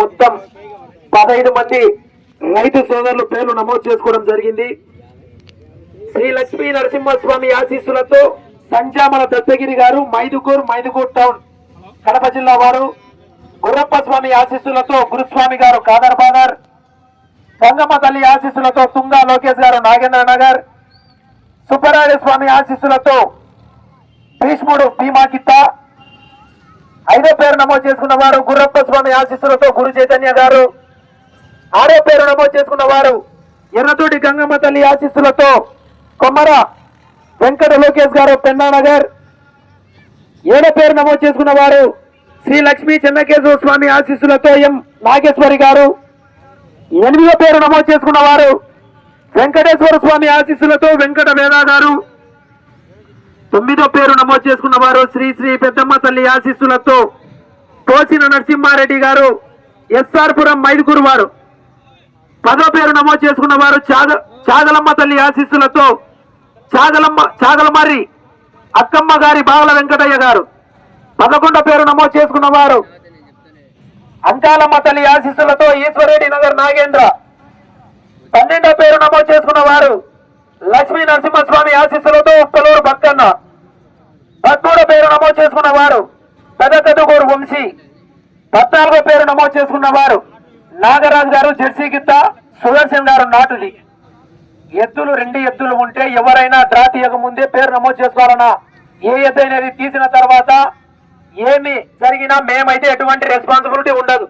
మొత్తం 15 మంది రైతు సోదరులు పేర్లు నమోదు చేసుకోవడం జరిగింది. శ్రీ లక్ష్మీ నరసింహస్వామి ఆశీస్సులతో సంజామల దత్తగిరి గారు మైదుగూర్ టౌన్ కడప జిల్లా వారు, గుర్రప్ప స్వామి ఆశీస్సులతో గురుస్వామి గారు కాదర్బాదర్, గంగమ్మ తల్లి ఆశీస్సులతో తుంగా లోకేష్ గారు నాగేంద్ర నగర్, సుబ్బరాయ స్వామి ఆశీస్సులతో భీష్ముడు భీమాకిత్త. 5వ పేరు నమోదు చేసుకున్న వారు గుర్రప్ప స్వామి ఆశీస్సులతో గురు చైతన్య గారు. 6వ పేరు నమోదు చేసుకున్న వారు ఎర్రతోటి గంగమ్మ తల్లి ఆశీస్సులతో కొమ్మర వెంకట లోకేష్ గారు పెన్నానగర్. 7వ పేరు నమోదు చేసుకున్న వారు శ్రీ లక్ష్మీ చెన్నకేశవ స్వామి ఆశీస్సులతో ఎం నాగేశ్వరి గారు. 8వ పేరు నమోదు చేసుకున్న వారు వెంకటేశ్వర స్వామి ఆశీస్సులతో వెంకట వేద గారు. 9వ పేరు నమోదు చేసుకున్న వారు శ్రీ శ్రీ పెద్దమ్మ తల్లి ఆశీస్సులతో పోసిన నరసింహారెడ్డి గారు ఎస్ఆర్పురం మైదుకూరు వారు. 10వ పేరు నమోదు చేసుకున్న వారు చాగలమ్మ తల్లి ఆశీస్సులతో చాగలమర్రి అక్కమ్మ గారి బావల వెంకటయ్య గారు. 11వ పేరు నమోదు చేసుకున్న వారు అంకాలమ్మ తల్లి ఆశీస్సులతో ఈశ్వరెడ్డి నగర్ నాగేంద్ర. 12వ పేరు నమోదు చేసుకున్న వారు లక్ష్మీ నరసింహస్వామి ఆశీస్సులతో ఉప్పలూరు భక్కన్న. 13వ పేరు నమోదు చేసుకున్న వారు పెదకదుగూరు వంశీ. 14వ పేరు నమోదు చేసుకున్న వారు నాగరాజు గారు జెర్సీ గిత్త, సుదర్శన్ గారు నాటులి. ఎద్దులు 2 ఎద్దులు ఉంటే ఎవరైనా డ్రా తీయక ముందే పేరు నమోదు చేసుకోవాలన్నా, ఏ ఎద్దు అనేది తీసిన తర్వాత ఏమి జరిగినా మేమైతే ఎటువంటి రెస్పాన్సిబిలిటీ ఉండదు.